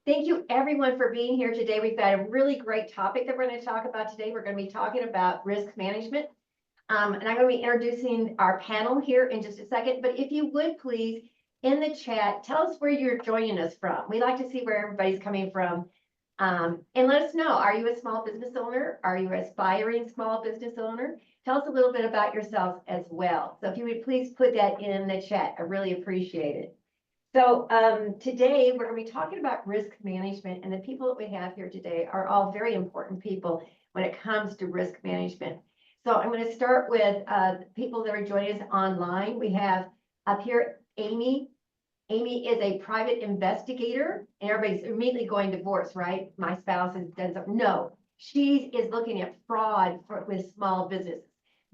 Thank you everyone for being here today. We've got a really great topic that we're going to talk about today. We're going to be talking about risk management. And I'm going to be introducing our panel here in just a second. But if you would please, in the chat, tell us where you're joining us from. We like to see where everybody's coming from. And let us know, are you a small business owner? Are you an aspiring small business owner? Tell us a little bit about yourself as well. So if you would please put that in the chat, I really appreciate it. So today we're going to be talking about risk management, and the people that we have here today are all very important people when it comes to risk management. So I'm going to start with people that are joining us online. We have up here Amy. Amy is a private investigator, and everybody's immediately going divorce, right? My spouse has done something. No, she is looking at fraud with small businesses.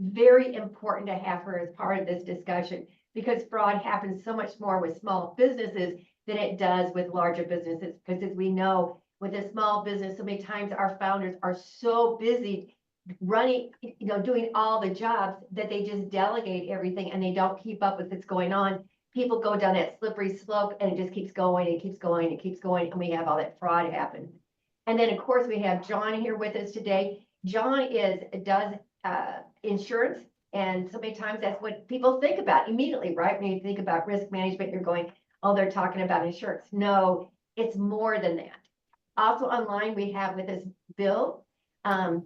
Very important to have her as part of this discussion, because fraud happens so much more with small businesses than it does with larger businesses. Because as we know, with a small business, so many times our founders are so busy running, doing all the jobs that they just delegate everything and they don't keep up with what's going on. People go down that slippery slope and it just keeps going and keeps going and keeps going, and we have all that fraud happen. And then of course we have John here with us today. John does insurance. And so many times that's what people think about immediately, right? When you think about risk management, you're going, oh, they're talking about insurance. No, it's more than that. Also online, we have with us Bill. And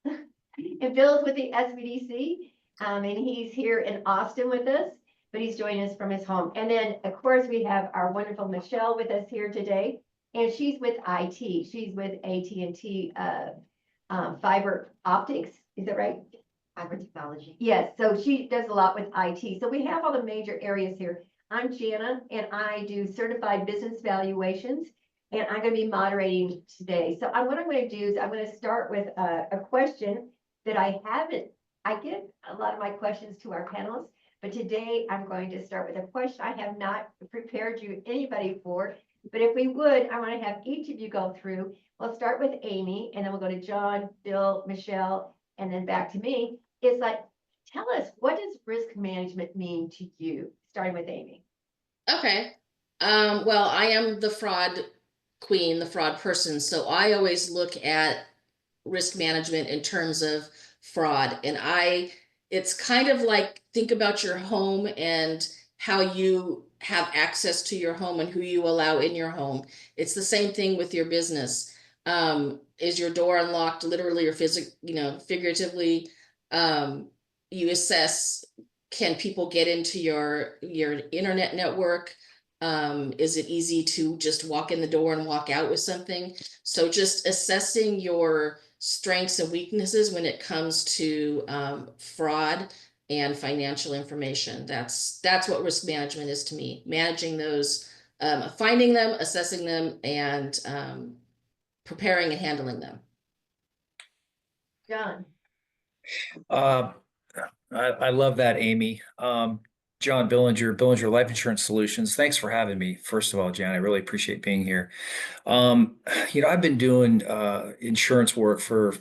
Bill is with the SBDC, and he's here in Austin with us, but he's joining us from his home. And then, of course, we have our wonderful Michelle with us here today, and she's with IT. She's with AT&T fiber optics. Is that right? Fiber technology. Yes, so she does a lot with IT. So we have all the major areas here. I'm Jana, and I do certified business valuations, and I'm going to be moderating today. So what I'm going to do is I'm going to start with a question that I give a lot of my questions to our panelists, but today I'm going to start with a question I have not prepared anybody for. But if we would, I want to have each of you go through. We'll start with Amy, and then we'll go to John, Bill, Michelle, and then back to me. It's like, tell us, what does risk management mean to you? Starting with Amy. Okay. Well, I am the fraud queen, the fraud person. So I always look at risk management in terms of fraud. And it's kind of like, think about your home and how you have access to your home and who you allow in your home. It's the same thing with your business. Is your door unlocked literally or figuratively? You assess, can people get into your internet network? Is it easy to just walk in the door and walk out with something? So just assessing your strengths and weaknesses when it comes to fraud and financial information. That's what risk management is to me. Managing those, finding them, assessing them, and preparing and handling them. John. I love that, Amy. John Billinger Life Insurance Solutions. Thanks for having me. First of all, Jan, I really appreciate being here. I've been doing insurance work for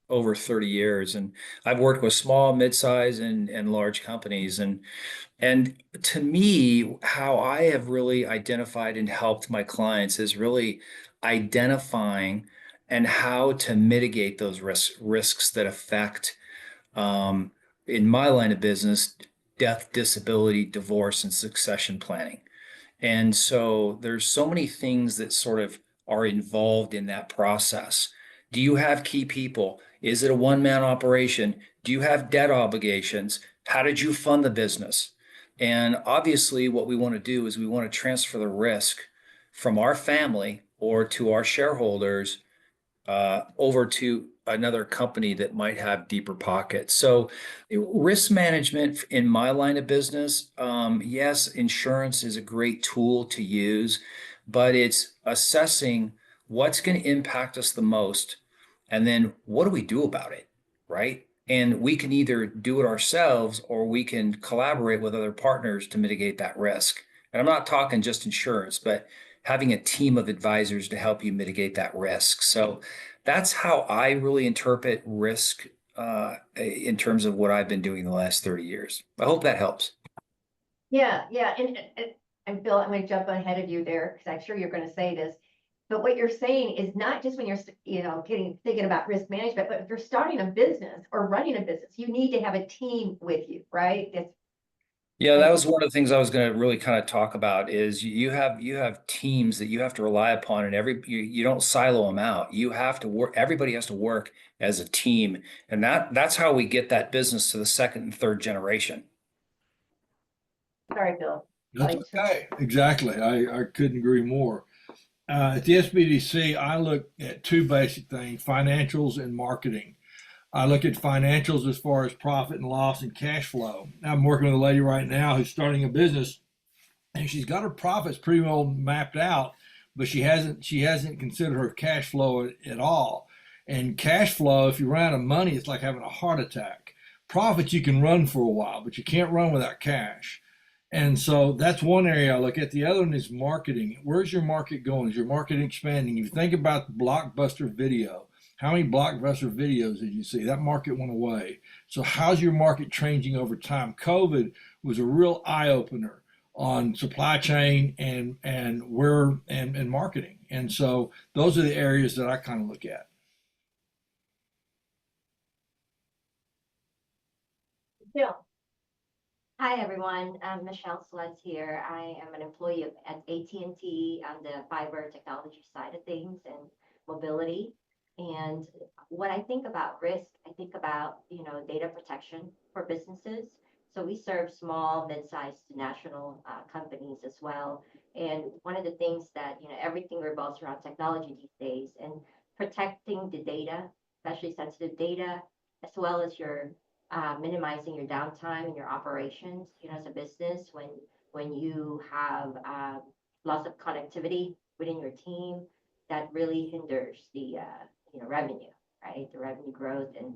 over 30 years, and I've worked with small, mid-size, and large companies. And to me, how I have really identified and helped my clients is really identifying and how to mitigate those risks that affect, in my line of business, death, disability, divorce, and succession planning. And so there's so many things that sort of are involved in that process. Do you have key people? Is it a one-man operation? Do you have debt obligations? How did you fund the business? And obviously what we want to do is we want to transfer the risk from our family or to our shareholders over to another company that might have deeper pockets. So risk management in my line of business, yes, insurance is a great tool to use, but it's assessing what's going to impact us the most, and then what do we do about it, right? And we can either do it ourselves or we can collaborate with other partners to mitigate that risk. And I'm not talking just insurance, but having a team of advisors to help you mitigate that risk. So that's how I really interpret risk in terms of what I've been doing the last 30 years. I hope that helps. Yeah. And Bill, I'm going to jump ahead of you there because I'm sure you're going to say this. But what you're saying is not just when you're, thinking about risk management, but if you're starting a business or running a business, you need to have a team with you, right? Yeah, that That's was one of the things I was going to really kind of talk about is you have teams that you have to rely upon, and you don't silo them out. You have to work, everybody has to work as a team, and that's how we get that business to the second and third generation. sorry, Bill. That's Like, okay. Exactly. I couldn't agree more. At the SBDC, I look at two basic things, financials and marketing. I look at financials as far as profit and loss and cash flow. I'm working with a lady right now who's starting a business, and she's got her profits pretty well mapped out, but she hasn't considered her cash flow at all. And cash flow, if you run out of money, it's like having a heart attack. Profits you can run for a while, but you can't run without cash. And so that's one area I look at. The other one is marketing. Where's your market going? Is your market expanding? If you think about blockbuster video, how many blockbuster videos did you see? That market went away. So how's your market changing over time? COVID was a real eye opener on supply chain and marketing. And so those are the areas that I kind of look at. Bill, Hi, everyone. Michelle Slutz here. I am an employee at AT&T on the fiber technology side of things and mobility. And when I think about risk, I think about, data protection for businesses. So we serve small, mid-sized to national companies as well. And one of the things that, everything revolves around technology these days and protecting the data, especially sensitive data, as well as your minimizing your downtime in your operations, as a business when you have loss of connectivity within your team, that really hinders the revenue, right? The revenue growth and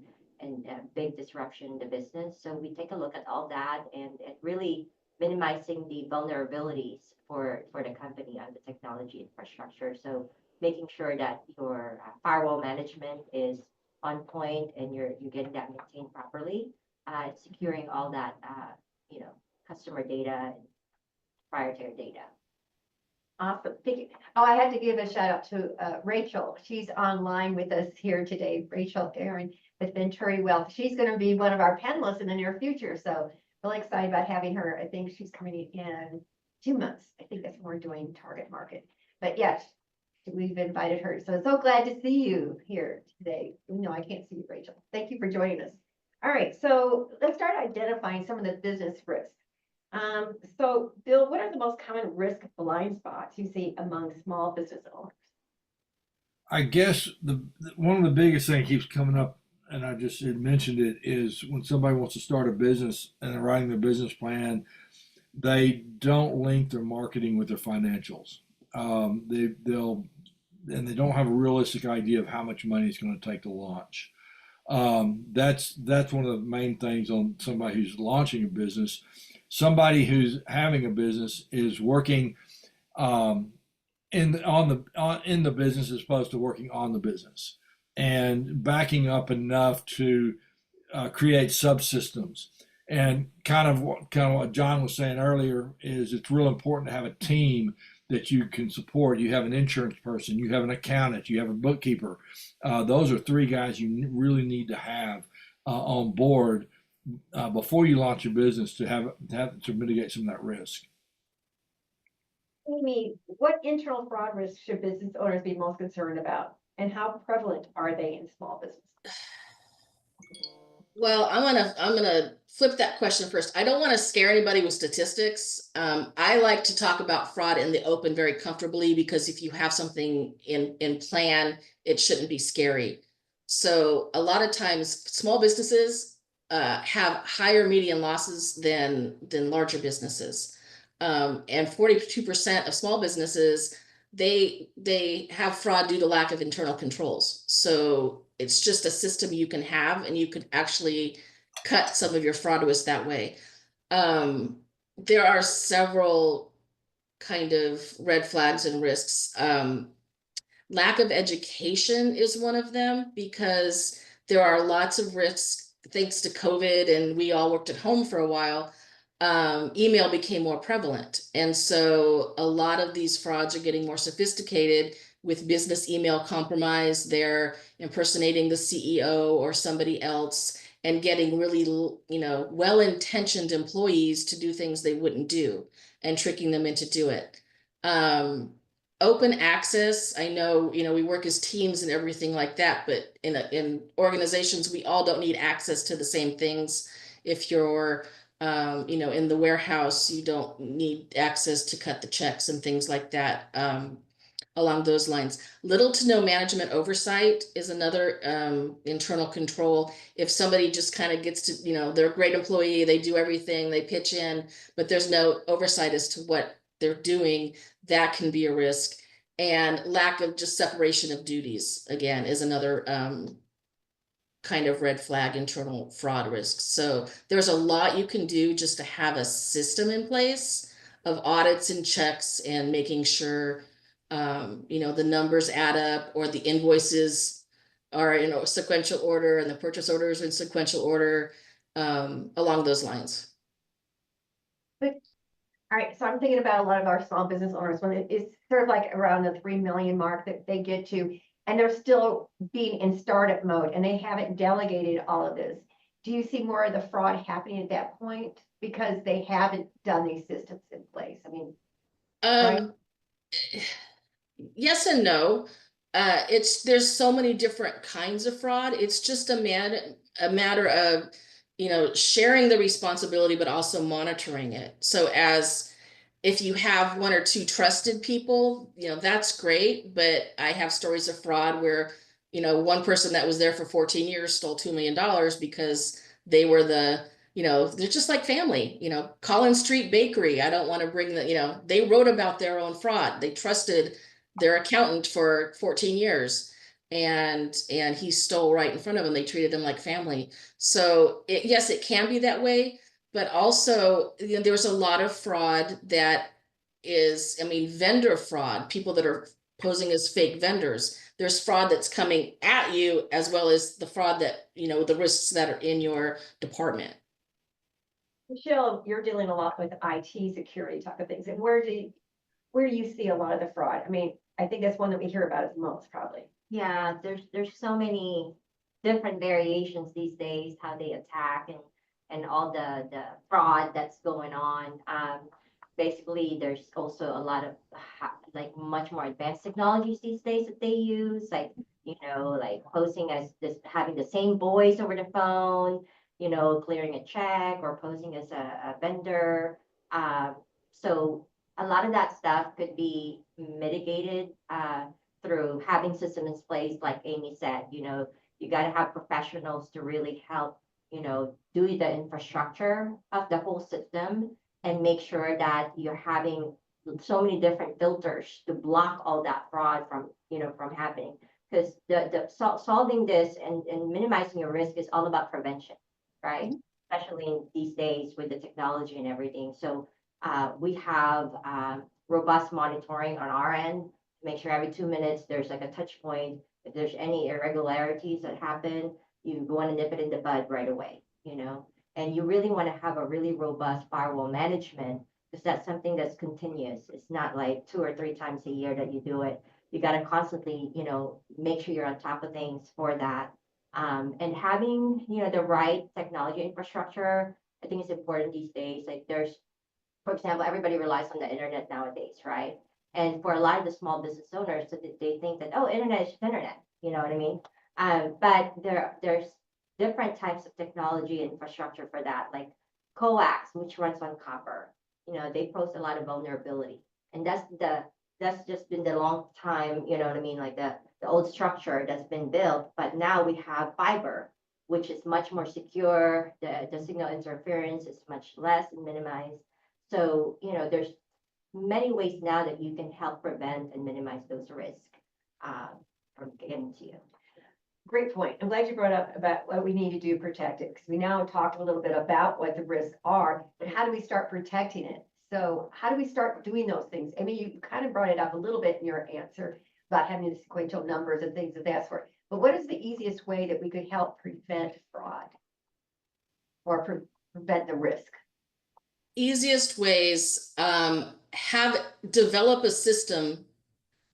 big disruption in the business. So we take a look at all that and really minimizing the vulnerabilities for the company on the technology infrastructure. So making sure that your firewall management is on point and you're getting that maintained properly, securing all that customer data and proprietary data. awesome. Oh, I had to give a shout out to Rachel. She's online with us here today. Rachel Aaron with Venturi Wealth. She's going to be one of our panelists in the near future. So really excited about having her. I think she's coming in 2 months. I think that's when we're doing target market. But yes, we've invited her. So glad to see you here today. No, I can't see you, Rachel. Thank you for joining us. All right, so let's start identifying some of the business risks. So Bill, what are the most common risk blind spots you see among small business owners? I guess one of the biggest thing keeps coming up, and I just had mentioned it, is when somebody wants to start a business and they're writing their business plan, they don't link their marketing with their financials. They don't have a realistic idea of how much money it's going to take to launch. That's one of the main things on somebody who's launching a business. Somebody who's having a business is working in the business as opposed to working on the business and backing up enough to create subsystems. And kind of what John was saying earlier is it's real important to have a team that you can support. You have an insurance person, you have an accountant, you have a bookkeeper. Those are three guys you really need to have on board before you launch your business to mitigate some of that risk. Amy, what internal fraud risks should business owners be most concerned about, and how prevalent are they in small business? Well, I'm gonna flip that question first. I don't want to scare anybody with statistics. I like to talk about fraud in the open very comfortably because if you have something in plan, it shouldn't be scary. So a lot of times, small businesses have higher median losses than larger businesses, and 42% of small businesses they have fraud due to lack of internal controls. So it's just a system you can have, and you could actually cut some of your fraud risk that way. There are several kind of red flags and risks. Lack of education is one of them because there are lots of risks thanks to COVID, and we all worked at home for a while. Email became more prevalent. And so a lot of these frauds are getting more sophisticated with business email compromise. They're impersonating the CEO or somebody else and getting really, well-intentioned employees to do things they wouldn't do and tricking them into do it. Open access, I know, we work as teams and everything like that, but in organizations, we all don't need access to the same things. If you're, in the warehouse, you don't need access to cut the checks and things like that. Along those lines, little to no management oversight is another internal control. If somebody just kind of gets to, they're a great employee, they do everything, they pitch in, but there's no oversight as to what they're doing, that can be a risk. And lack of just separation of duties, again, is another kind of red flag internal fraud risks. So there's a lot you can do just to have a system in place of audits and checks and making sure the numbers add up, or the invoices are in a sequential order and the purchase orders are in sequential order, along those lines. All right, so I'm thinking about a lot of our small business owners when it's sort of like around the 3 million mark that they get to, and they're still being in startup mode and they haven't delegated all of this. Do you see more of the fraud happening at that point because they haven't done these systems in place? I mean, right? Yes and no. There's so many different kinds of fraud. It's just a matter of, sharing the responsibility, but also monitoring it. So if you have one or two trusted people, that's great. But I have stories of fraud where, one person that was there for 14 years stole $2 million because they were they're just like family, Collins Street Bakery. I don't want to bring they wrote about their own fraud. They trusted their accountant for 14 years and he stole right in front of them. They treated them like family. So yes, it can be that way, but also, there's a lot of fraud that is, vendor fraud, people that are posing as fake vendors. There's fraud that's coming at you, as well as the fraud that, the risks that are in your department. Michelle, you're dealing a lot with IT security type of things. And where do you see a lot of the fraud? I mean, I think that's one that we hear about as most probably. Yeah, there's so many different variations these days, how they attack and all the fraud that's going on. Basically, there's also a lot of like much more advanced technologies these days that they use, like like posing as this, having the same voice over the phone, clearing a check, or posing as a vendor. So a lot of that stuff could be mitigated through having systems in place, like Amy said. You got to have professionals to really help, do the infrastructure of the whole system and make sure that you're having so many different filters to block all that fraud from happening. Because solving this and minimizing your risk is all about prevention, right? Especially in these days with the technology and everything. So we have robust monitoring on our end to make sure every 2 minutes there's like a touch point. If there's any irregularities that happen, you want to nip it in the bud right away, and you really want to have a really robust firewall management, because that's something that's continuous. It's not like 2 or 3 times a year that you do it. You got to constantly, make sure you're on top of things for that. And having, the right technology infrastructure, I think is important these days. Like for example, everybody relies on the internet nowadays, right? And for a lot of the small business owners, they think that, oh, internet is just internet, you know what I mean? But there's different types of technology infrastructure for that, like coax, which runs on copper. They pose a lot of vulnerability, and that's just been the long time, you know what I mean, like the old structure that's been built. But now we have fiber, which is much more secure. The signal interference is much less and minimized. So, there's many ways now that you can help prevent and minimize those risks from getting to you. Great point. I'm glad you brought up about what we need to do to protect it, because we now talked a little bit about what the risks are, but how do we start protecting it? So how do we start doing those things? I mean, you kind of brought it up a little bit in your answer about having the sequential numbers and things of that sort. But what is the easiest way that we could help prevent fraud or prevent the risk? Easiest ways, develop a system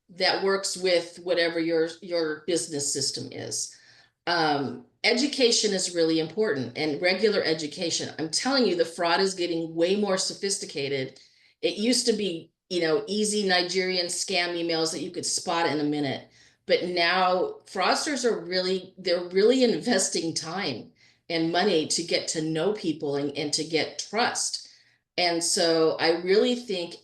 that works with whatever your business system is. Education is really important, and regular education. I'm telling you, the fraud is getting way more sophisticated. It used to be, easy Nigerian scam emails that you could spot in a minute. But now fraudsters they're really investing time and money to get to know people and to get trust. And so I really think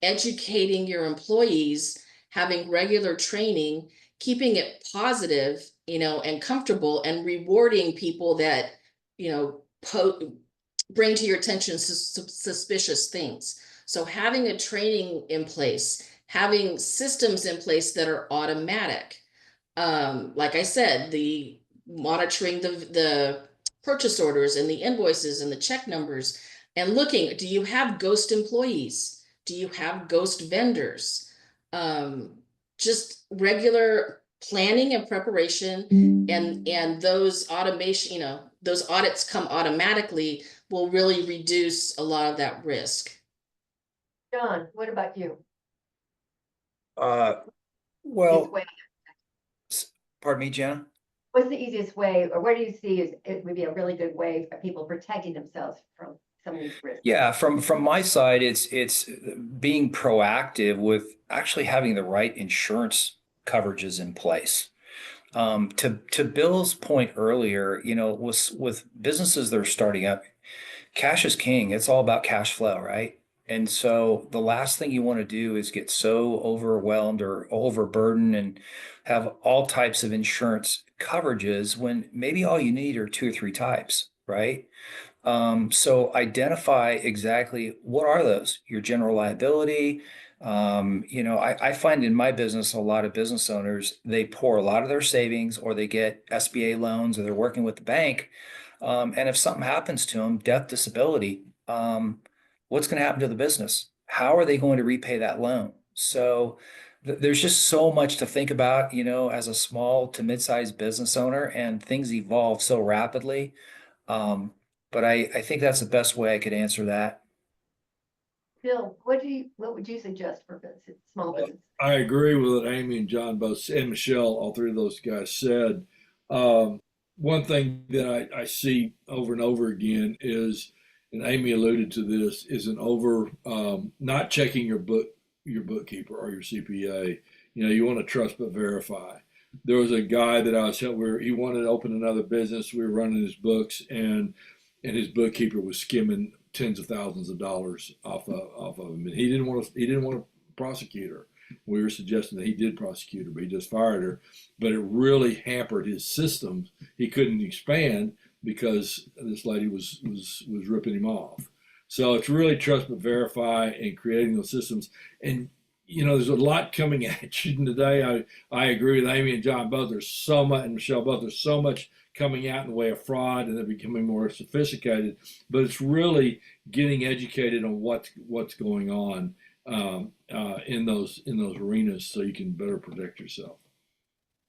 educating your employees, having regular training, keeping it positive, and comfortable, and rewarding people that, you know, bring to your attention suspicious things. So having a training in place, having systems in place that are automatic. Like I said, the monitoring the purchase orders and the invoices and the check numbers, and looking, do you have ghost employees? Do you have ghost vendors? Just regular planning and preparation, and those automation, those audits come automatically, will really reduce a lot of that risk. John, what about you? Uh, Easiest well, way- pardon me, Jenna? What's the easiest way, or what do you see is it would be a really good way for people protecting themselves from some of these risks? Yeah, from my side, it's being proactive with actually having the right insurance coverages in place. To Bill's point earlier, with businesses that are starting up, cash is king. It's all about cash flow, right? And so the last thing you want to do is get so overwhelmed or overburdened and have all types of insurance coverages when maybe all you need are two or three types, right? So identify exactly what are those, your general liability. I find in my business, a lot of business owners, they pour a lot of their savings or they get SBA loans or they're working with the bank. And if something happens to them, death, disability, what's going to happen to the business? How are they going to repay that loan? So there's just so much to think about, as a small to mid-sized business owner, and things evolve so rapidly. Um, but I think that's the best way I could answer that. Bill, what would you suggest for business, small business? I agree with what Amy and John both and Michelle, all three of those guys said. One thing that I see over and over again is, and Amy alluded to this, is an over not checking your bookkeeper or your CPA. You want to trust but verify. There was a guy that I was helping where he wanted to open another business. We were running his books, and his bookkeeper was skimming tens of thousands of dollars off of him. And he didn't want to prosecute her. We were suggesting that he did prosecute her, but he just fired her. But it really hampered his systems. He couldn't expand because this lady was ripping him off. So it's really trust but verify and creating those systems. And there's a lot coming at you today. I agree with Amy and John both. There's so much, and Michelle both. There's so much coming out in the way of fraud, and they're becoming more sophisticated. But it's really getting educated on what's going on in those arenas, so you can better protect yourself.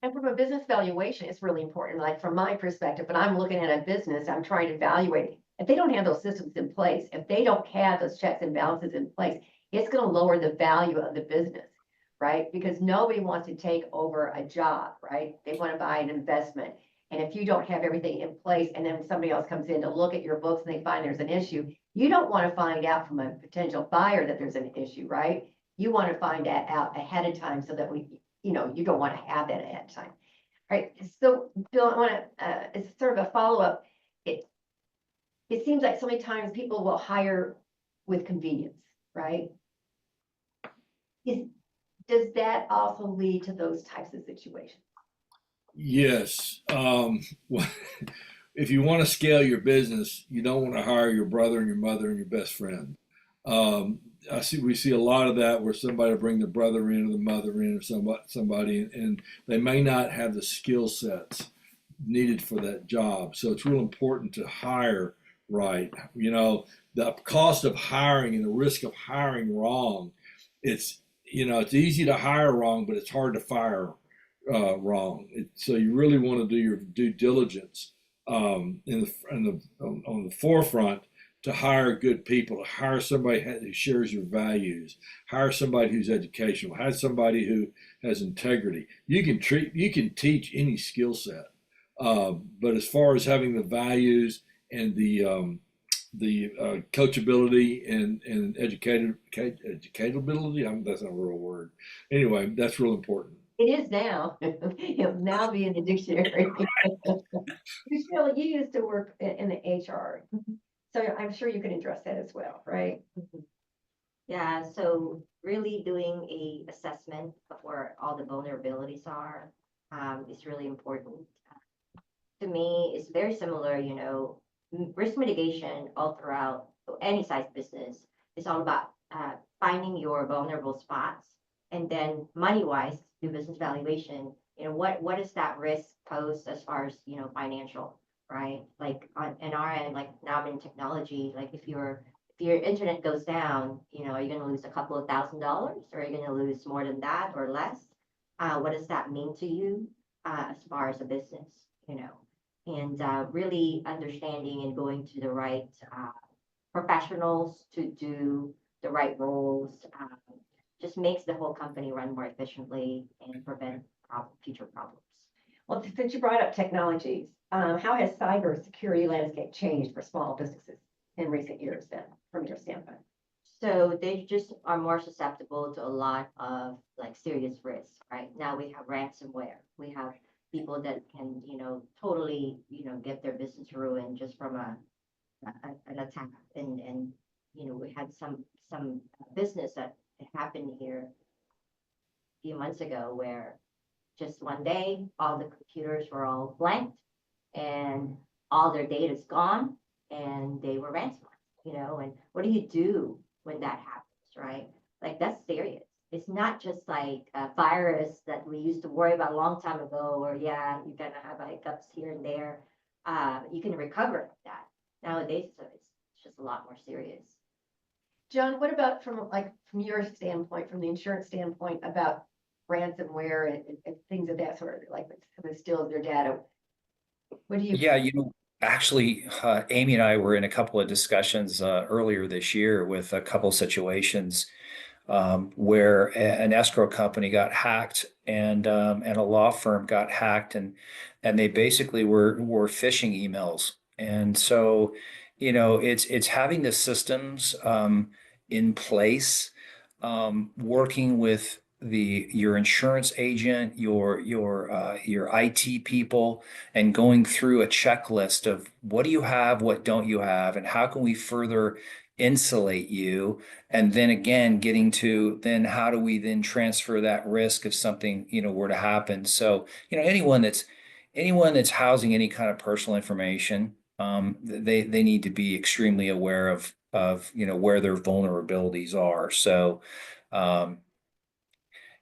And from a business valuation, it's really important. Like from my perspective, when I'm looking at a business, I'm trying to evaluate. If they don't have those systems in place, if they don't have those checks and balances in place, it's going to lower the value of the business, right? Because nobody wants to take over a job, right? They want to buy an investment. And if you don't have everything in place and then somebody else comes in to look at your books and they find there's an issue, you don't want to find out from a potential buyer that there's an issue, right? You want to find that out ahead of time so that you don't want to have that ahead of time. Right. So Bill, I want to, it's sort of a follow-up. It seems like so many times people will hire with convenience, right? Does that also lead to those types of situations? Yes. If you want to scale your business, you don't want to hire your brother and your mother and your best friend. We see a lot of that where somebody will bring the brother in or the mother in or somebody, and they may not have the skill sets needed for that job. So it's real important to hire right. The cost of hiring and the risk of hiring wrong. It's easy to hire wrong, but it's hard to fire wrong. So you really want to do your due diligence on the forefront to hire good people, to hire somebody who shares your values, hire somebody who's educational, hire somebody who has integrity. You can teach any skill set, but as far as having the values and the coachability and educatability, that's not a real word. Anyway, that's real important. It is now. It'll now be in the dictionary. Michelle, you used to work in the HR, so I'm sure you can address that as well, right? Yeah, so really doing a assessment of where all the vulnerabilities are is really important. To me, it's very similar, risk mitigation all throughout any size business is all about finding your vulnerable spots and then money-wise, do business valuation. What is that risk posed as far as, financial, right? Like in our end, like now I'm in technology, like if your internet goes down, are you going to lose a couple of $1,000s or are you going to lose more than that or less? What does that mean to you as far as a business, and really understanding and going to the right professionals to do the right roles just makes the whole company run more efficiently and prevent future problems. Well, since you brought up technologies, how has cybersecurity landscape changed for small businesses in recent years then, from your standpoint? So they just are more susceptible to a lot of like serious risks, right? Now we have ransomware. We have people that can, totally, get their business ruined just from an attack. And we had some business that happened here a few months ago where just one day all the computers were all blanked and all their data is gone and they were ransomized, and what do you do when that happens, right? Like that's serious. It's not just like a virus that we used to worry about a long time ago, or yeah, you're gonna have hiccups here and there. You can recover from that. Nowadays, so it's just a lot more serious. John, what about from your standpoint, from the insurance standpoint, about ransomware and things of that sort, like when someone steals their data? What do you? Yeah, actually, Amy and I were in a couple of discussions earlier this year with a couple situations where an escrow company got hacked and a law firm got hacked, and they basically were phishing emails. And so, it's having the systems in place, working with your insurance agent, your IT people, and going through a checklist of what do you have, what don't you have, and how can we further insulate you, and then again getting to then how do we then transfer that risk if something were to happen. So anyone that's housing any kind of personal information, they need to be extremely aware of where their vulnerabilities are. So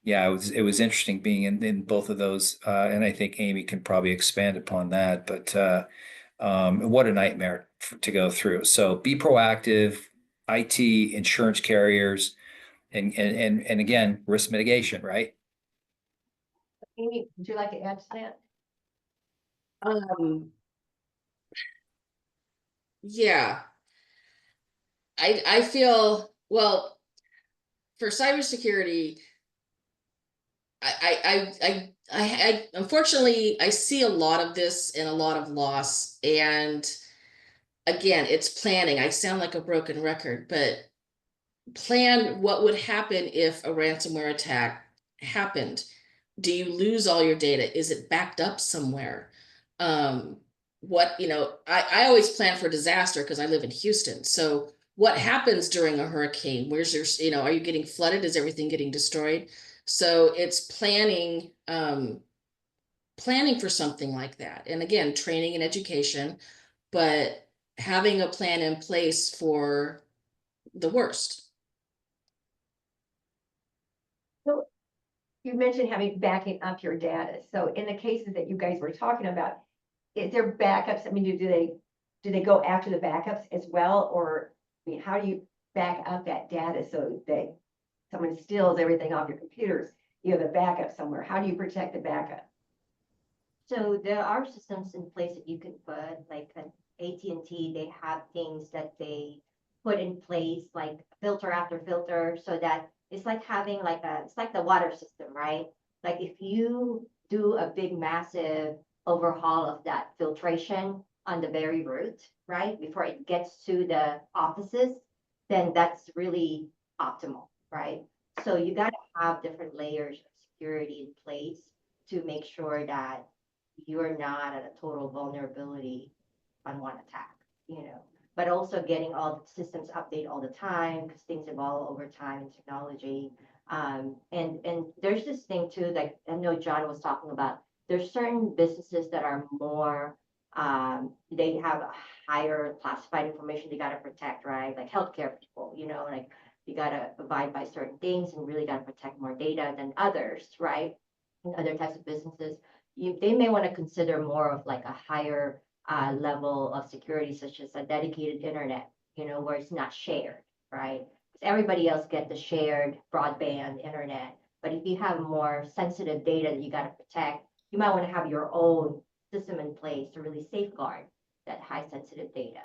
yeah, it was interesting being in both of those, and I think Amy can probably expand upon that. But what a nightmare to go through. So be proactive, IT, insurance carriers, and again, risk mitigation, right? Amy, would you like to add to that? Yeah, I feel, well, for cybersecurity, I unfortunately I see a lot of this and a lot of loss. And again, it's planning. I sound like a broken record, but plan what would happen if a ransomware attack happened. Do you lose all your data? Is it backed up somewhere? I always plan for disaster because I live in Houston. So what happens during a hurricane? Where's your, are you getting flooded? Is everything getting destroyed? So it's planning for something like that. And again, training and education, but having a plan in place for the worst. So you mentioned backing up your data. So in the cases that you guys were talking about, is there backups? I mean, do they go after the backups as well? Or I mean, how do you back up that data so that someone steals everything off your computers? You have a backup somewhere. How do you protect the backup? So there are systems in place that you can put, like AT&T, they have things that they put in place, like filter after filter, so that it's like having it's like the water system, right? Like if you do a big, massive overhaul of that filtration on the very root, right, before it gets to the offices, then that's really optimal, right? So you got to have different layers of security in place to make sure that you're not at a total vulnerability on one attack, but also getting all the systems update all the time because things evolve over time in technology. And there's this thing too, like I know John was talking about, there's certain businesses that are more, they have a higher classified information they got to protect, right? Like healthcare people, like you got to abide by certain things and really got to protect more data than others, right? And other types of businesses, they may want to consider more of like a higher level of security, such as a dedicated internet, where it's not shared, right? Because everybody else get the shared broadband internet. But if you have more sensitive data that you got to protect, you might want to have your own system in place to really safeguard that high sensitive data.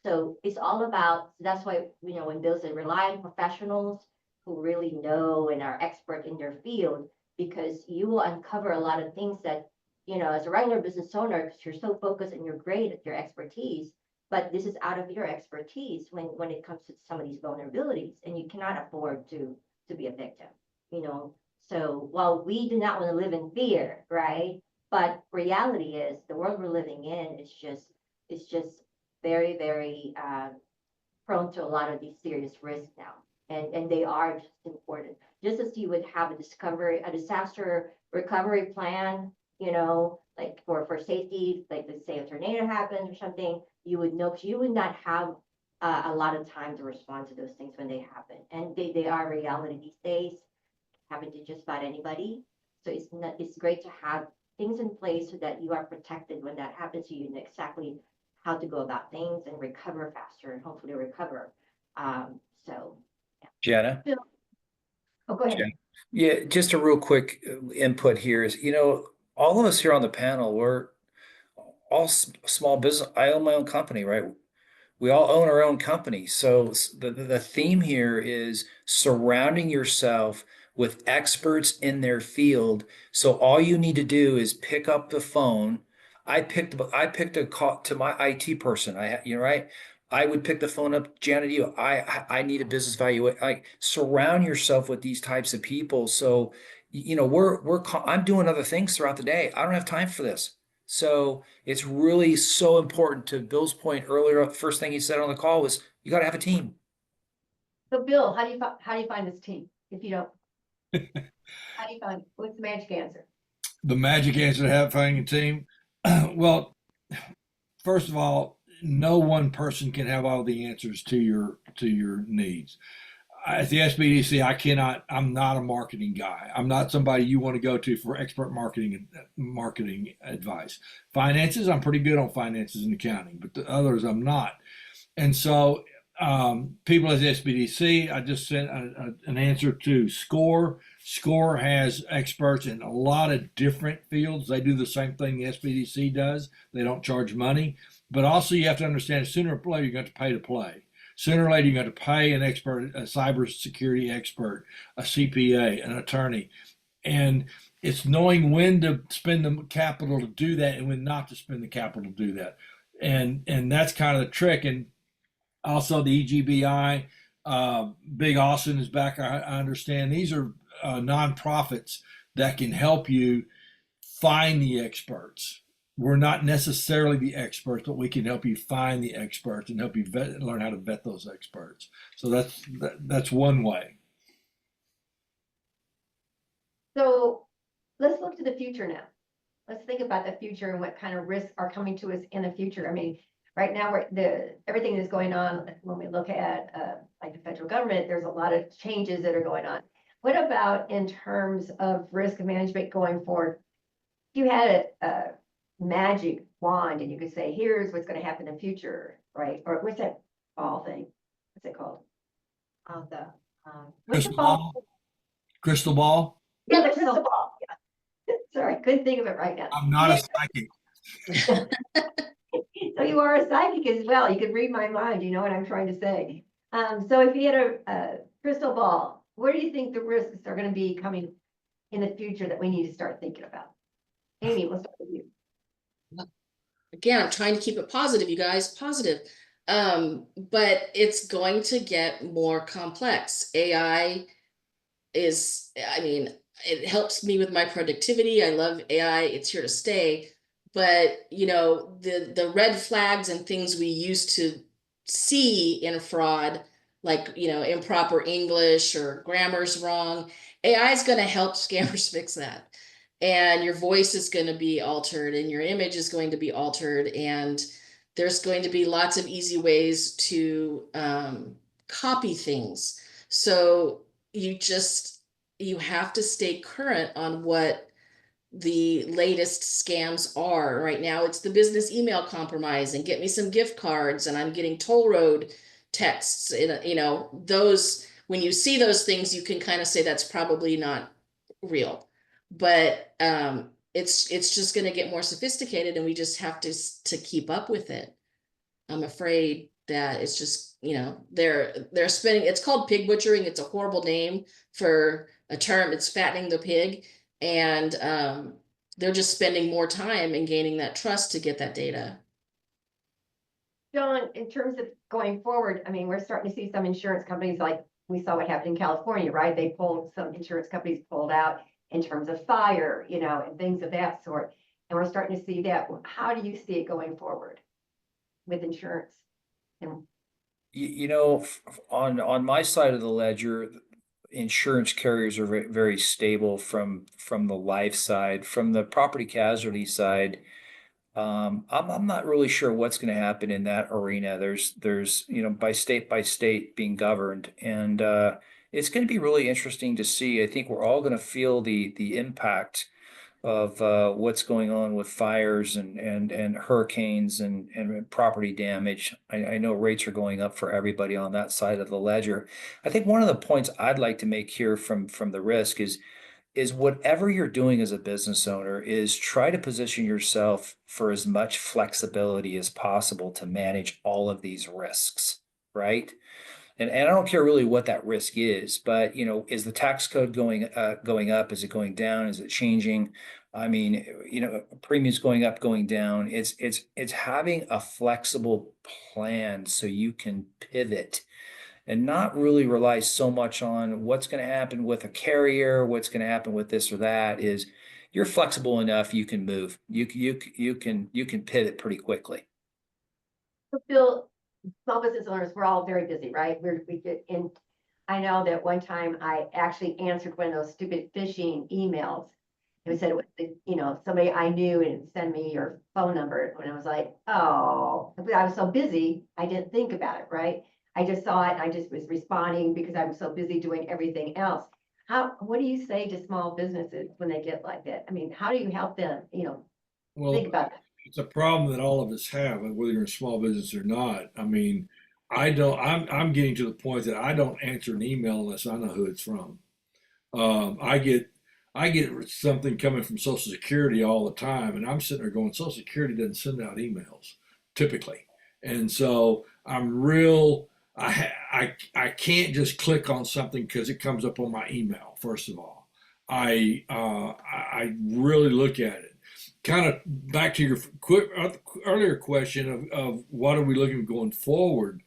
So it's all about, so that's why, when Bill said rely on professionals who really know and are expert in their field, because you will uncover a lot of things that, as a regular business owner, because you're so focused and you're great at your expertise, but this is out of your expertise when it comes to some of these vulnerabilities, and you cannot afford to be a victim, So while we do not want to live in fear, right? But reality is the world we're living in is just very, very prone to a lot of these serious risks now. And they are just important. Just as you would have a disaster recovery plan, like for safety, like let's say a tornado happens or something, you would know, because you would not have a lot of time to respond to those things when they happen. And they are reality these days, happen to just about anybody. So it's great to have things in place so that you are protected when that happens to you, and exactly how to go about things and recover faster and hopefully recover. So Jenna? Oh, go ahead. Jen? Yeah, just a real quick input here is, all of us here on the panel, we're all small business. I own my own company, right? We all own our own company. So the theme here is surrounding yourself with experts in their field. So all you need to do is pick up the phone. I picked a call to my IT person. Right? I would pick the phone up, Janet, I need a business value. Like surround yourself with these types of people. So, I'm doing other things throughout the day. I don't have time for this. So it's really so important. To Bill's point earlier, the first thing he said on the call was, you got to have a team. So Bill, how do you find this team? If you don't, how do you find it? What's the magic answer? The magic answer to having a team. Well, first of all, no one person can have all the answers to your needs. At the SBDC, I'm not a marketing guy. I'm not somebody you want to go to for expert marketing advice. Finances, I'm pretty good on finances and accounting, but the others I'm not. And so people at the SBDC, I just sent an answer to SCORE. SCORE has experts in a lot of different fields. They do the same thing the SBDC does. They don't charge money. But also you have to understand, sooner or later, you're going to pay to play. Sooner or later, you're going to pay an expert, a cybersecurity expert, a CPA, an attorney. And it's knowing when to spend the capital to do that and when not to spend the capital to do that. And that's kind of the trick. And also the EGBI, Big Austin is back. I understand these are nonprofits that can help you find the experts. We're not necessarily the experts, but we can help you find the experts and help you learn how to vet those experts. So that's one way. So let's look to the future now. Let's think about the future and what kind of risks are coming to us in the future. I mean, right now everything that's going on when we look at like the federal government, there's a lot of changes that are going on. What about in terms of risk management going forward? If you had a magic wand and you could say, here's what's going to happen in the future, right? Or what's that ball thing? What's it called? what's the Crystal ball. Crystal ball. Yeah, the crystal ball. Yeah. Sorry, couldn't think of it right now. I'm not a psychic. So So you are a psychic as well. You could read my mind. You know what I'm trying to say. So if you had a crystal ball, where do you think the risks are going to be coming in the future that we need to start thinking about? Amy, we'll start with you. Again, I'm trying to keep it positive, you guys, positive. But it's going to get more complex. AI is, I mean, it helps me with my productivity. I love AI. It's here to stay. But, you know, the red flags and things we used to see in fraud, like, you know, improper English or grammar's wrong, AI is going to help scammers fix that. And your voice is going to be altered and your image is going to be altered. And there's going to be lots of easy ways to copy things. So you have to stay current on what the latest scams are. Right now it's the business email compromise and get me some gift cards, and I'm getting toll road texts. You know, those, when you see those things, you can kind of say that's probably not real. But it's just going to get more sophisticated, and we just have to keep up with it. I'm afraid that it's just, you know, they're spending, it's called pig butchering. It's a horrible name for a term. It's fattening the pig. And they're just spending more time and gaining that trust to get that data. John, in terms of going forward, I mean, we're starting to see some insurance companies, like we saw what happened in California, right? They pulled, some insurance companies pulled out in terms of fire, you know, and things of that sort. And we're starting to see that. How do you see it going forward with insurance? And You know, on my side of the ledger, insurance carriers are very stable from the life side. From the property casualty side, I'm not really sure what's going to happen in that arena. There's you know, by state being governed, and it's going to be really interesting to see. I think we're all going to feel the impact of what's going on with fires and hurricanes and property damage. I know rates are going up for everybody on that side of the ledger. I think one of the points I'd like to make here from the risk is whatever you're doing as a business owner is try to position yourself for as much flexibility as possible to manage all of these risks, right? And I don't care really what that risk is, but you know, is the tax code going up? Is it going down? Is it changing? I mean, you know, premiums going up, going down. It's having a flexible plan so you can pivot and not really rely so much on what's going to happen with a carrier, what's going to happen with this or that. Is you're flexible enough, you can move. You can pivot pretty quickly. Bill, small business owners, we're all very busy, right? We get in. I know that one time I actually answered one of those stupid phishing emails. It said it was, you know, somebody I knew and send me your phone number. And I was like, oh, but I was so busy, I didn't think about it, right? I just saw it and I just was responding because I was so busy doing everything else. What do you say to small businesses when they get like that? I mean, how do you help them, you know, Well, think about it? it's a problem that all of us have, whether you're in small business or not. I mean, I'm getting to the point that I don't answer an email unless I know who it's from. Um, I get I get something coming from Social Security all the time, and I'm sitting there going, Social Security doesn't send out emails typically, and so I'm real. I can't just click on something because it comes up on my email. First of all, I really look at it. Kind of back to your earlier question of what are we looking going forward.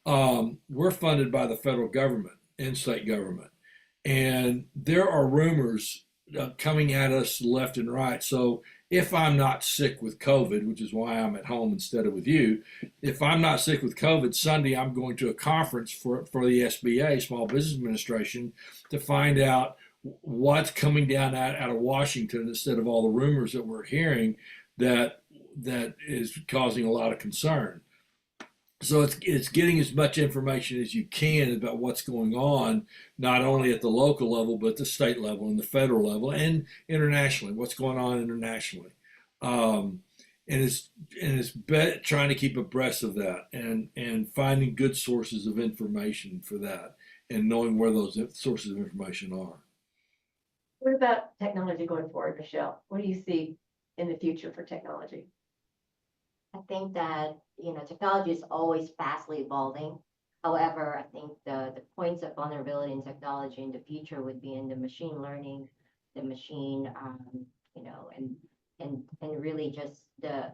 We're funded by the federal government and state government, and there are rumors coming at us left and right. So if I'm not sick with COVID, which is why I'm at home instead of with you, if I'm not sick with COVID, Sunday I'm going to a conference for the SBA, Small Business Administration, to find out what's coming down out of Washington instead of all the rumors that we're hearing that is causing a lot of concern. So it's getting as much information as you can about what's going on, not only at the local level, but the state level and the federal level and internationally, what's going on internationally. Um, and it's trying to keep abreast of that and finding good sources of information for that and knowing where those sources of information are. What about technology going forward, Michelle? What do you see in the future for technology? I think that, technology is always fastly evolving. However, I think the points of vulnerability in technology in the future would be in the machine learning, the machine, and really just the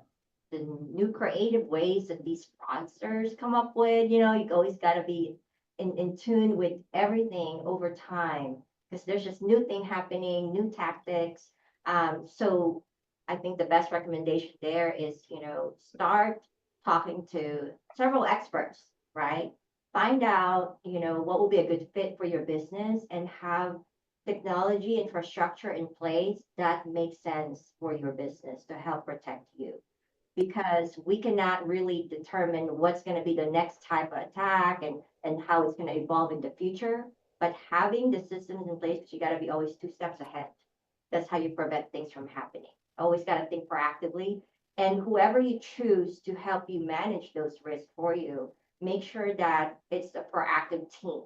new creative ways that these fraudsters come up with. You always got to be in tune with everything over time because there's just new thing happening, new tactics. So I think the best recommendation there is, start talking to several experts, right? Find out, what will be a good fit for your business and have technology infrastructure in place that makes sense for your business to help protect you. Because we cannot really determine what's going to be the next type of attack and how it's going to evolve in the future. But having the systems in place, because you got to be always 2 steps ahead. That's how you prevent things from happening. Always got to think proactively. And whoever you choose to help you manage those risks for you, make sure that it's a proactive team.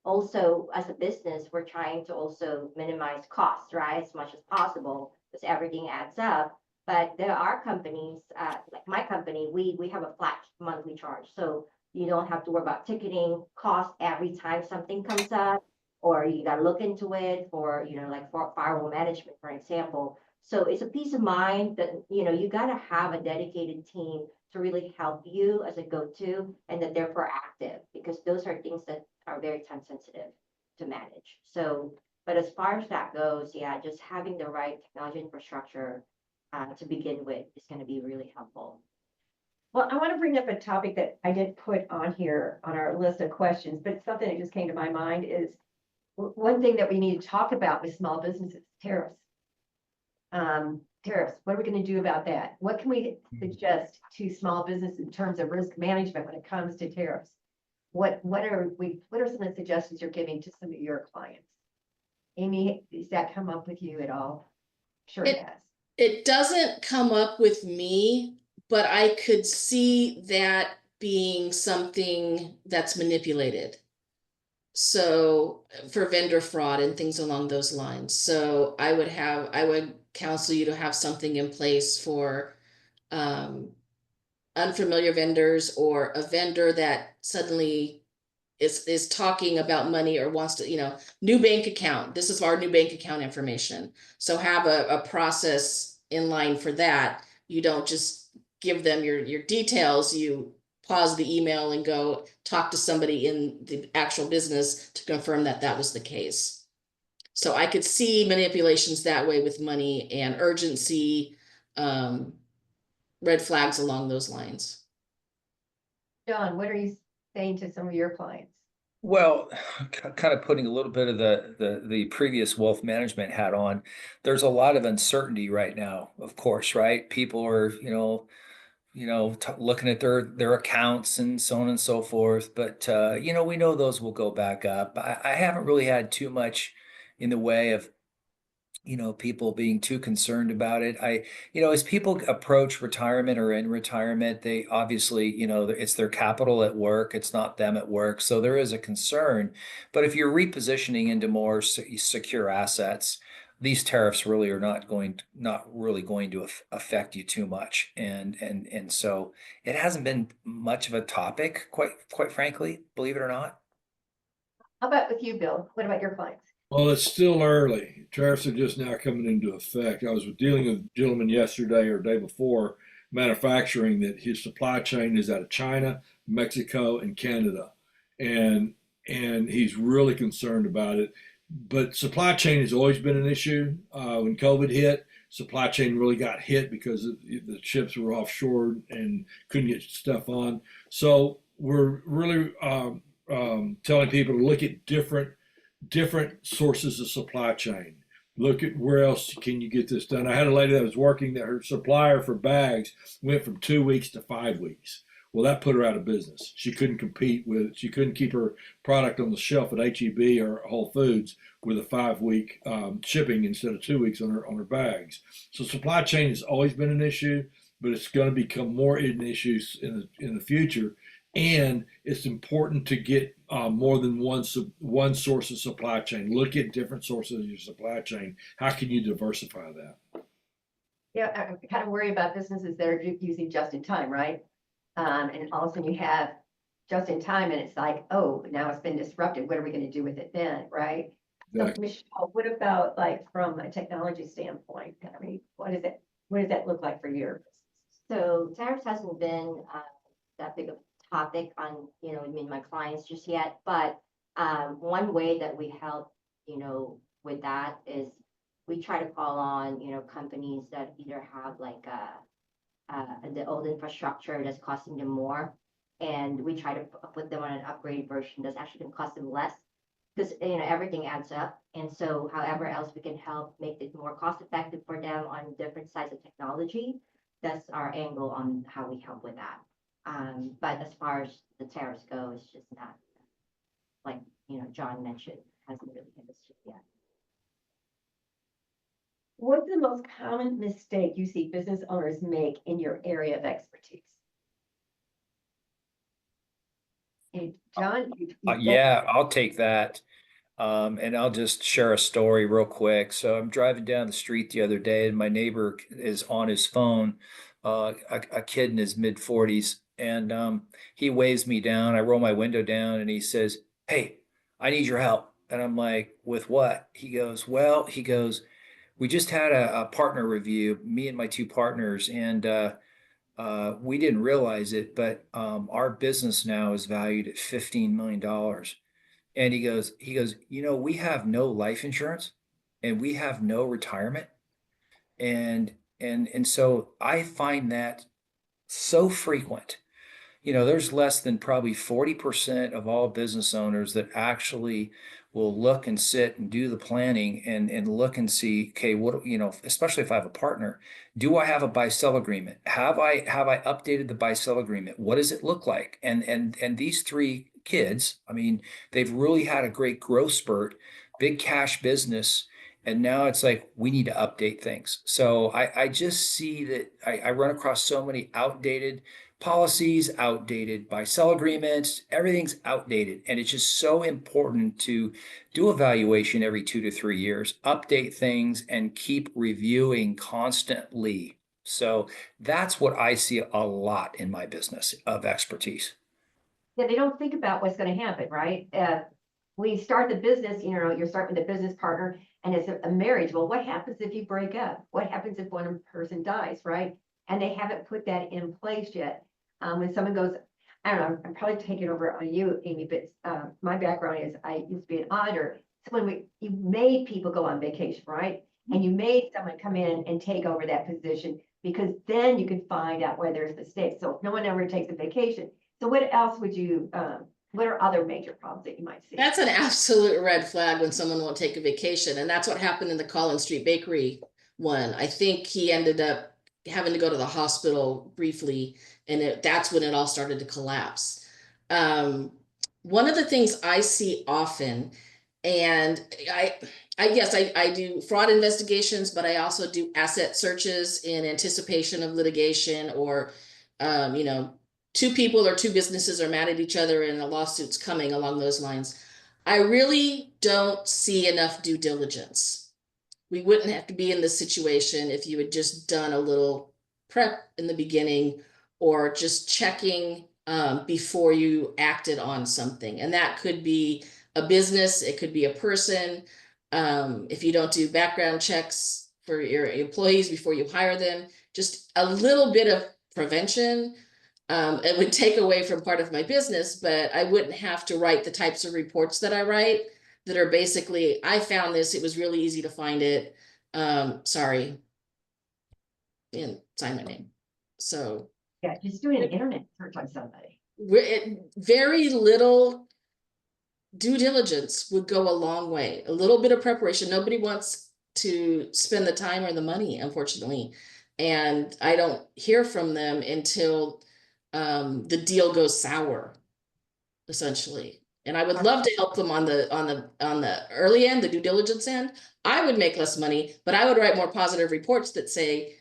Also, as a business, we're trying to also minimize costs, right, as much as possible, because everything adds up. But there are companies, like my company, we have a flat monthly charge. So you don't have to worry about ticketing costs every time something comes up, or you got to look into it for, like for firewall management, for example. So it's a peace of mind that, you got to have a dedicated team to really help you as a go-to and that they're proactive because those are things that are very time sensitive to manage. So, but as far as that goes, yeah, just having the right technology infrastructure to begin with is going to be really helpful. Well, I want to bring up a topic that I didn't put on here on our list of questions, but it's something that just came to my mind is one thing that we need to talk about with small businesses, tariffs. Tariffs, what are we going to do about that? What can we suggest to small business in terms of risk management when it comes to tariffs? What are some of the suggestions you're giving to some of your clients? Amy, does that come up with you at all? Sure it has. It doesn't come up with me, but I could see that being something that's manipulated. So for vendor fraud and things along those lines. So I would counsel you to have something in place for unfamiliar vendors or a vendor that suddenly is talking about money or wants to, new bank account. This is our new bank account information. So have a process in line for that. You don't just give them your details. You pause the email and go talk to somebody in the actual business to confirm that that was the case. So I could see manipulations that way with money and urgency, red flags along those lines. John, what are you saying to some of your clients? Well, kind of putting a little bit of the previous wealth management hat on, there's a lot of uncertainty right now, of course, right? People are, looking at their accounts and so on and so forth. But we know those will go back up. I haven't really had too much in the way of people being too concerned about it. As people approach retirement or in retirement, they obviously, it's their capital at work. It's not them at work. So there is a concern. But if you're repositioning into more secure assets, these tariffs really are not really going to affect you too much. And so it hasn't been much of a topic, quite frankly, believe it or not. How about with you, Bill? What about your clients? Well, it's still early. Tariffs are just now coming into effect. I was dealing with a gentleman yesterday or day before manufacturing that his supply chain is out of China, Mexico, and Canada. And he's really concerned about it. But supply chain has always been an issue. When COVID hit, supply chain really got hit because the ships were offshore and couldn't get stuff on. So we're really telling people to look at different sources of supply chain. Look at where else can you get this done. I had a lady that was working that her supplier for bags went from 2 weeks to 5 weeks. Well, that put her out of business. She couldn't she couldn't keep her product on the shelf at HEB or Whole Foods with a 5 week shipping instead of 2 weeks on her bags. So supply chain has always been an issue, but it's going to become more an issue in the future. And it's important to get more than one source of supply chain. Look at different sources of your supply chain. How can you diversify that? Yeah, I kind of worry about businesses that are using just in time, right? And all of a sudden you have just in time and it's like, oh, now it's been disrupted. What are we going to do with it then, right? So Exactly. Michelle, what about like from a technology standpoint? I mean, what does that look like for your business? So tariffs hasn't been that big of a topic on, I mean, my clients just yet, but one way that we help, with that is we try to call on, companies that either have like the old infrastructure that's costing them more, and we try to put them on an upgraded version that's actually going to cost them less, because everything adds up. And so however else we can help make it more cost effective for them on different sides of technology, that's our angle on how we help with that. But as far as the tariffs go, it's just not like, John mentioned, hasn't really hit us yet. What's the most common mistake you see business owners make in your area of expertise? And John, Yeah, I'll take that. And I'll just share a story real quick. So I'm driving down the street the other day, and my neighbor is on his phone, a kid in his mid 40s, and he waves me down. I roll my window down, and he says, "Hey, I need your help." And I'm like, "With what?" He goes, "Well," he goes, "we just had a partner review, me and my two partners, and we didn't realize it, but our business now is valued at $15 million." And he goes, we have no life insurance and we have no retirement. And so I find that so frequent. There's less than probably 40% of all business owners that actually will look and sit and do the planning and look and see, okay, what, especially if I have a partner, do I have a buy-sell agreement? Have I updated the buy-sell agreement? What does it look like? And these three kids, I mean, they've really had a great growth spurt, big cash business. And now it's like we need to update things. So I just see that I run across so many outdated policies, outdated buy-sell agreements, everything's outdated. And it's just so important to do evaluation every 2 to 3 years, update things, and keep reviewing constantly. So that's what I see a lot in my business of expertise. yeah, they don't think about what's going to happen, right? We start the business, you're starting with a business partner and it's a marriage. Well, what happens if you break up? What happens if one person dies, right? And they haven't put that in place yet. When someone goes, I don't know, I'm probably taking over on you, Amy, but my background is I used to be an auditor. So when you made people go on vacation, right? And you made someone come in and take over that position because then you can find out where there's mistakes. So if no one ever takes a vacation. So what else would you, what are other major problems that you might see? That's an absolute red flag when someone won't take a vacation. And that's what happened in the Collins Street Bakery one. I think he ended up having to go to the hospital briefly, and that's when it all started to collapse. One of the things I see often, and I do fraud investigations, but I also do asset searches in anticipation of litigation, or you know, two people or two businesses are mad at each other and a lawsuit's coming along those lines. I really don't see enough due diligence. We wouldn't have to be in this situation if you had just done a little prep in the beginning, or just checking before you acted on something. And that could be a business, it could be a person. If you don't do background checks for your employees before you hire them, just a little bit of prevention. It would take away from part of my business, but I wouldn't have to write the types of reports that I write that are basically, I found this, it was really easy to find it. Sorry. And sign my name. So Yeah, just doing an internet search on somebody. very little due diligence would go a long way. A little bit of preparation. Nobody wants to spend the time or the money, unfortunately. And I don't hear from them until the deal goes sour, essentially. And I would love to help them on the early end, the due diligence end. I would make less money, but I would write more positive reports that say,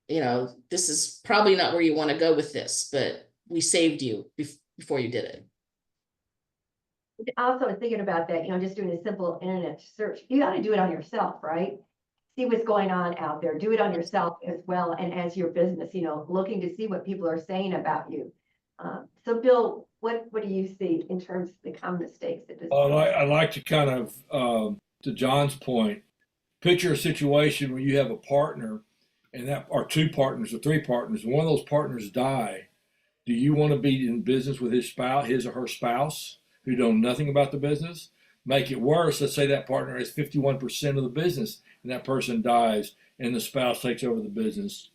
this is probably not where you want to go with this, but we saved you before you did it. Also thinking about that, just doing a simple internet search, you got to do it on yourself, right? see what's going on out there. Do it on yourself as well and as your business, you know, looking to see what people are saying about you. So Bill, what do you see in terms of the common mistakes that business? I like to kind of, to John's point, picture a situation where you have a partner and that or two partners or three partners, and one of those partners die. Do you want to be in business with his or her spouse who know nothing about the business? Make it worse. Let's say that partner has 51% of the business and that person dies and the spouse takes over the business.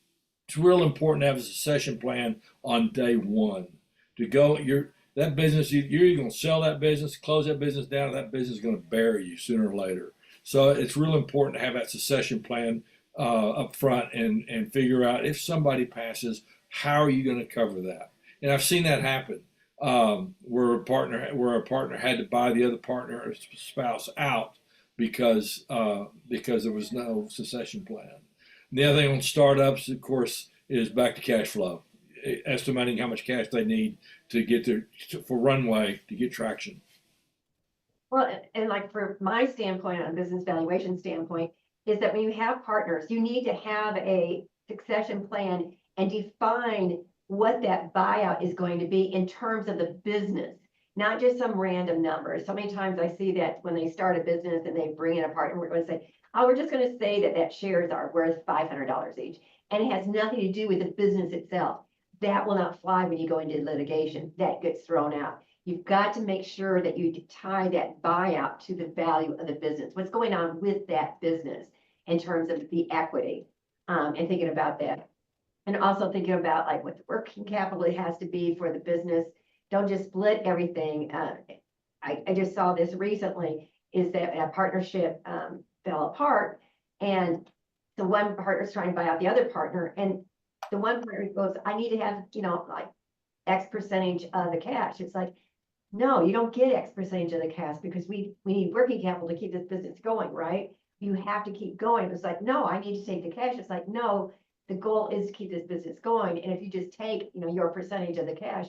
It's real important to have a succession plan on day one. To go, that business, you're either going to sell that business, close that business down, or that business is going to bury you sooner or later. So it's real important to have that succession plan up front and figure out if somebody passes, how are you going to cover that? And I've seen that happen where a partner had to buy the other partner or spouse out because there was no succession plan. And the other thing on startups, of course, is back to cash flow, estimating how much cash they need to get for runway to get traction. Well, and like for my standpoint, on a business valuation standpoint, is that when you have partners, you need to have a succession plan and define what that buyout is going to be in terms of the business, not just some random number. So many times I see that when they start a business and they bring in a partner, we're going to say, oh, we're just going to say that shares are worth $500 each. And it has nothing to do with the business itself. That will not fly when you go into litigation. That gets thrown out. You've got to make sure that you tie that buyout to the value of the business. What's going on with that business in terms of the equity, and thinking about that. And also thinking about like what the working capital it has to be for the business. Don't just split everything. I just saw this recently, is that a partnership fell apart and the one partner's trying to buy out the other partner, and the one partner goes, I need to have, you know, like X percentage of the cash. It's like, no, you don't get X percentage of the cash because we need working capital to keep this business going, right? You have to keep going. It's like, no, I need to take the cash. It's like, no, the goal is to keep this business going. And if you just take, you know, your percentage of the cash,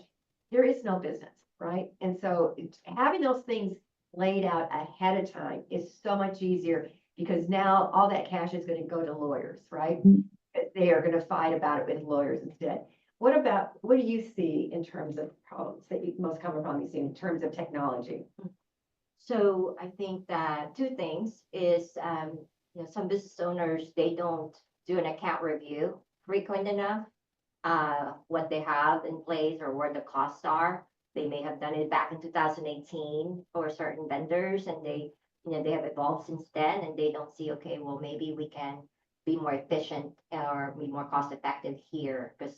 there is no business, right? And so having those things laid out ahead of time is so much easier because now all that cash is going to go to lawyers, right? They are going to fight about it with lawyers instead. What do you see in terms of problems that you most common problems you see in terms of technology? So I think that two things is, some business owners, they don't do an account review frequent enough, what they have in place or where the costs are. They may have done it back in 2018 for certain vendors and they have evolved since then and they don't see, okay, well, maybe we can be more efficient or be more cost effective here because,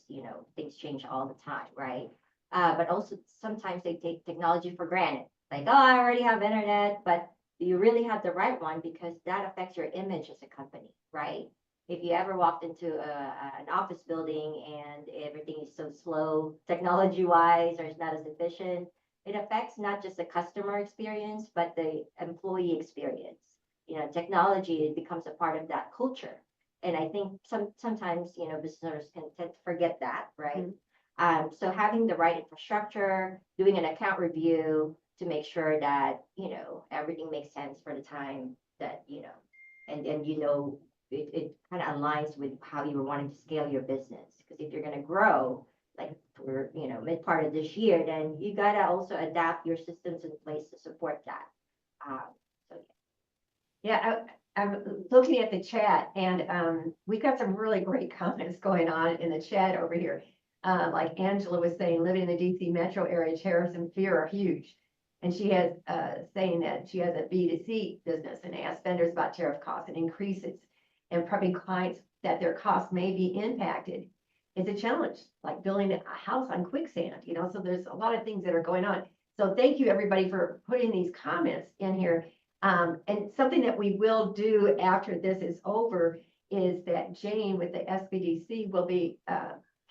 things change all the time, right? But also sometimes they take technology for granted. Like, oh, I already have internet, but do you really have the right one? Because that affects your image as a company, right? If you ever walked into an office building and everything is so slow technology wise or it's not as efficient, it affects not just the customer experience, but the employee experience. Technology, it becomes a part of that culture. And I think sometimes, business owners can tend to forget that, right? So having the right infrastructure, doing an account review to make sure that, everything makes sense for the time that, and it kind of aligns with how you were wanting to scale your business. Because if you're going to grow, like for, mid part of this year, then you got to also adapt your systems in place to support that. So Yeah, I'm looking at the chat and we've got some really great comments going on in the chat over here. Like Angela was saying, living in the DC metro area, tariffs and fear are huge. And she has saying that she has a B2C business and asks vendors about tariff costs and increases and prepping clients that their costs may be impacted. It's a challenge, like building a house on quicksand, so there's a lot of things that are going on. So thank you everybody for putting these comments in here. And something that we will do after this is over is that Jane with the SBDC will be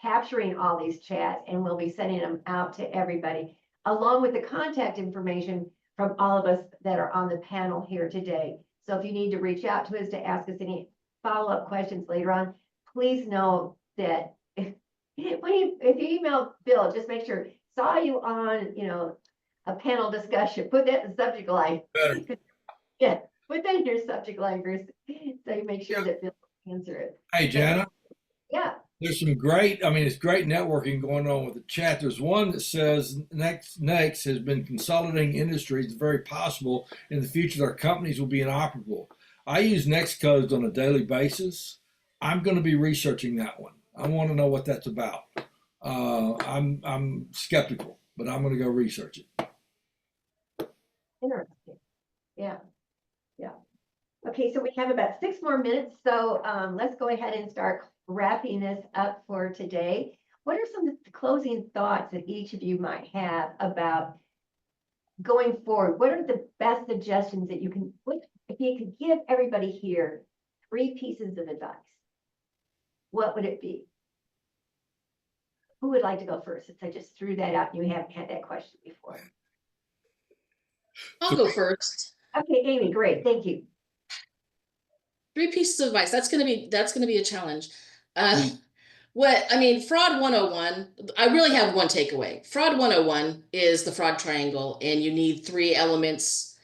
capturing all these chats and we'll be sending them out to everybody, along with the contact information from all of us that are on the panel here today. So if you need to reach out to us to ask us any follow-up questions later on, please know that if you email Bill, just make sure, saw you on, a panel discussion, put that in the subject line. Yeah, put that in your subject line, Bruce, so you make sure Yeah. that Bill will answer it. Hey, Jana, Yeah, there's some great, I mean, it's great networking going on with the chat. There's one that says Next has been consolidating industries. It's very possible in the future their companies will be inoperable. I use Next codes on a daily basis. I'm going to be researching that one. I want to know what that's about. I'm skeptical, but I'm going to go research it. interesting. Yeah, yeah. Okay, so we have about 6 more minutes, so let's go ahead and start wrapping this up for today. What are some of the closing thoughts that each of you might have about going forward? What are the best suggestions that you can, if you could give everybody here 3 pieces of advice, what would it be? Who would like to go first, since I just threw that out and you haven't had that question before? I'll go first. Okay, Amy, great, thank you. 3 pieces of advice. That's gonna be a challenge. Fraud 101, I really have one takeaway. Fraud 101 is the fraud triangle, and you need 3 elements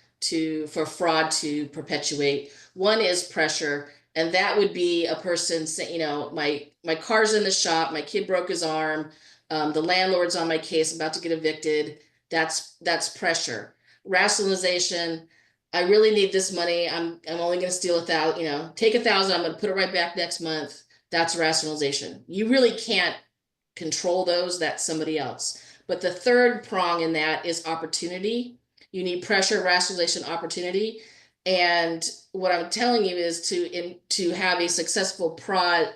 for fraud to perpetuate. One is pressure, and that would be a person saying, my car's in the shop, my kid broke his arm, the landlord's on my case, I'm about to get evicted. That's pressure. Rationalization, I really need this money. I'm only going to steal take 1,000. I'm going to put it right back next month. That's rationalization. You really can't control those. That's somebody else. But the third prong in that is opportunity. You need pressure, rationalization, opportunity. And what I'm telling you is to have a successful fraud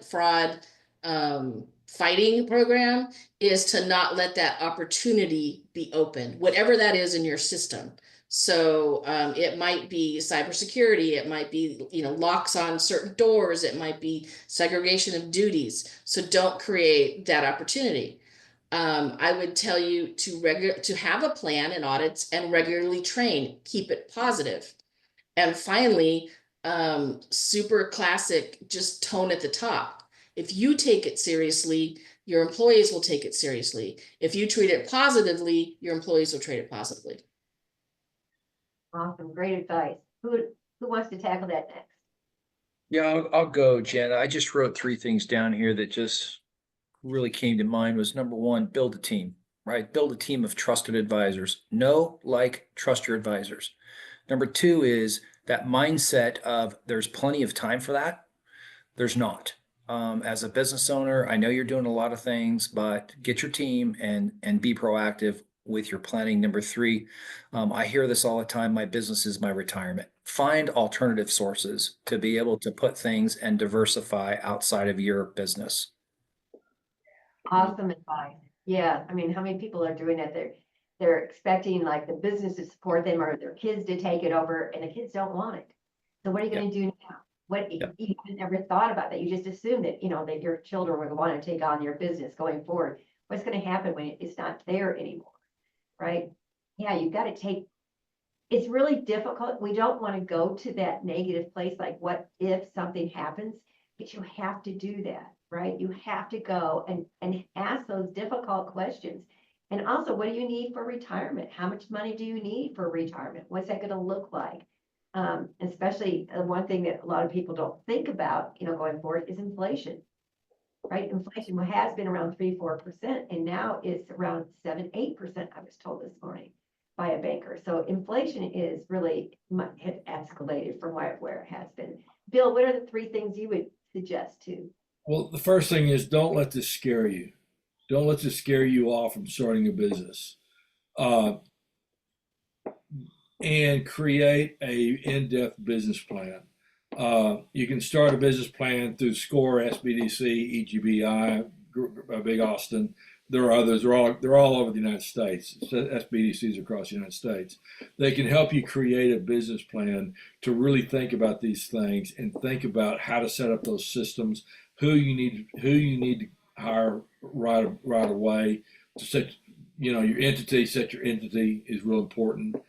fighting program is to not let that opportunity be open, whatever that is in your system. So it might be cybersecurity, it might be locks on certain doors, it might be segregation of duties. So don't create that opportunity. I would tell you to have a plan and audits and regularly train, keep it positive. And finally, super classic, just tone at the top. If you take it seriously, your employees will take it seriously. If you treat it positively, your employees will treat it positively. Awesome, great advice. Who wants to tackle that next? Yeah, I'll go, Jen. I just wrote 3 things down here that just really came to mind. Was number 1, build a team, right? Build a team of trusted advisors. Know, like, trust your advisors. Number 2 is that mindset of there's plenty of time for that. There's not. As a business owner, I know you're doing a lot of things, but get your team and be proactive with your planning. Number 3, I hear this all the time. My business is my retirement. Find alternative sources to be able to put things and diversify outside of your business. Awesome advice. Yeah, I mean, how many people are doing that? They're expecting like the business to support them or their kids to take it over, and the kids don't want it. So what are you going to do now? You never thought about that. You just assumed that, that your children would want to take on your business going forward. What's going to happen when it's not there anymore, right? Yeah, you've got to it's really difficult. We don't want to go to that negative place, like what if something happens, but you have to do that, right? You have to go and ask those difficult questions. And also, what do you need for retirement? How much money do you need for retirement? What's that going to look like? Especially one thing that a lot of people don't think about, going forward is inflation, right? Inflation has been around 3-4%, and now it's around 7-8%. I was told this morning by a banker. So inflation is really have escalated from where it has been. Bill, what are the 3 things you would suggest too? Well, the first thing is don't let this scare you. Don't let this scare you off from starting a business. And create a in-depth business plan. You can start a business plan through SCORE, SBDC, EGBI, Big Austin. There are others. They're all over the United States. SBDCs across the United States. They can help you create a business plan to really think about these things and think about how to set up those systems, who you need to hire right away to set your entity. Set your entity is real important.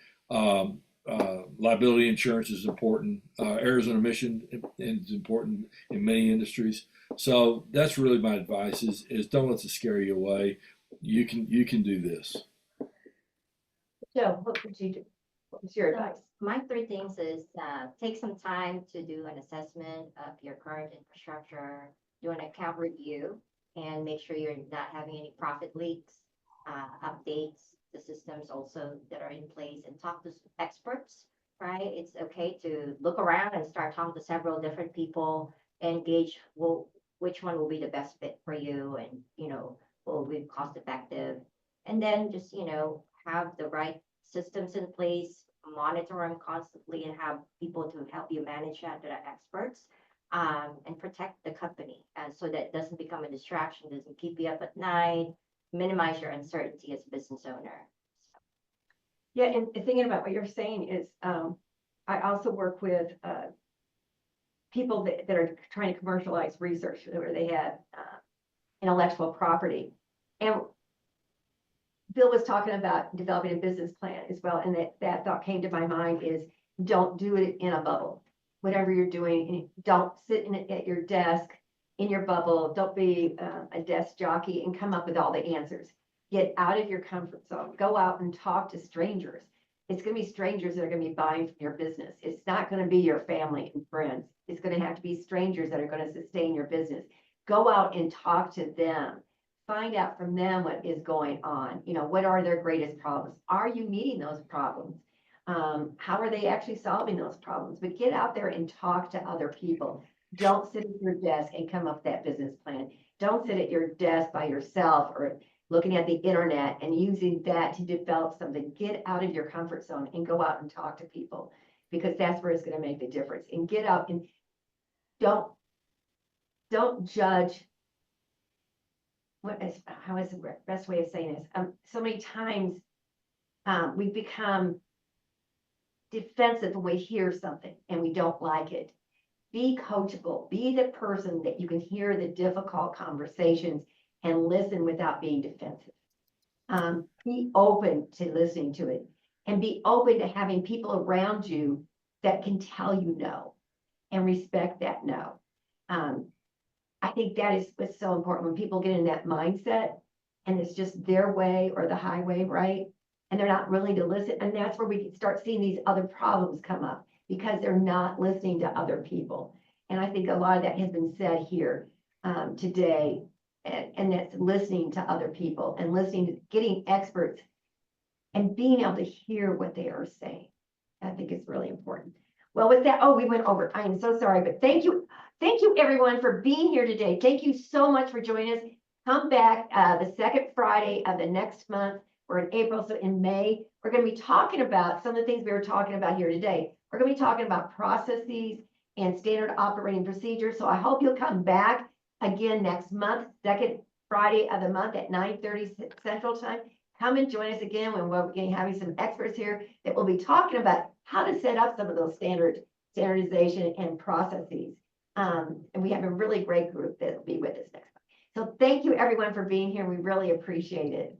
Liability insurance is important. Errors and omission is important in many industries. So that's really my advice: is don't let it scare you away. You can do this. Joe, what would you do? What was your advice? my three things is take some time to do an assessment of your current infrastructure, do an account review, and make sure you're not having any profit leaks, updates the systems also that are in place, and talk to experts, right? It's okay to look around and start talking to several different people and gauge, well, which one will be the best fit for you, and, will be cost effective. And then just, have the right systems in place, monitor them constantly, and have people to help you manage that are experts, and protect the company, so that it doesn't become a distraction, doesn't keep you up at night, minimize your uncertainty as a business owner. Yeah, and thinking about what you're saying is, I also work with people that are trying to commercialize research where they have intellectual property. And Bill was talking about developing a business plan as well, and that thought came to my mind is, don't do it in a bubble. Whatever you're doing, don't sit at your desk in your bubble. Don't be a desk jockey and come up with all the answers. Get out of your comfort zone. Go out and talk to strangers. It's going to be strangers that are going to be buying from your business. It's not going to be your family and friends. It's going to have to be strangers that are going to sustain your business. Go out and talk to them. Find out from them what is going on. What are their greatest problems? Are you meeting those problems? How are they actually solving those problems? But get out there and talk to other people. Don't sit at your desk and come up with that business plan. Don't sit at your desk by yourself or looking at the internet and using that to develop something. Get out of your comfort zone and go out and talk to people, because that's where it's going to make the difference. And get out and don't judge. How is the best way of saying this? So many times we become defensive when we hear something and we don't like it. Be coachable. Be the person that you can hear the difficult conversations and listen without being defensive. Be open to listening to it, and be open to having people around you that can tell you no and respect that no. I think that is what's so important when people get in that mindset and it's just their way or the highway, right? And they're not willing to listen. And that's where we start seeing these other problems come up, because they're not listening to other people. And I think a lot of that has been said here today. And that's listening to other people and listening to getting experts and being able to hear what they are saying. I think it's really important. Well, with that, we went over. I am so sorry, but thank you. Thank you everyone for being here today. Thank you so much for joining us. Come back the second Friday of the next month. We're in April, so in May, we're going to be talking about some of the things we were talking about here today. We're going to be talking about processes and standard operating procedures. So I hope you'll come back again next month, second Friday of the month at 9:30 Central Time. Come and join us again when we're going to having some experts here that will be talking about how to set up some of those standardization and processes. And we have a really great group that will be with us next month. So thank you everyone for being here. We really appreciate it.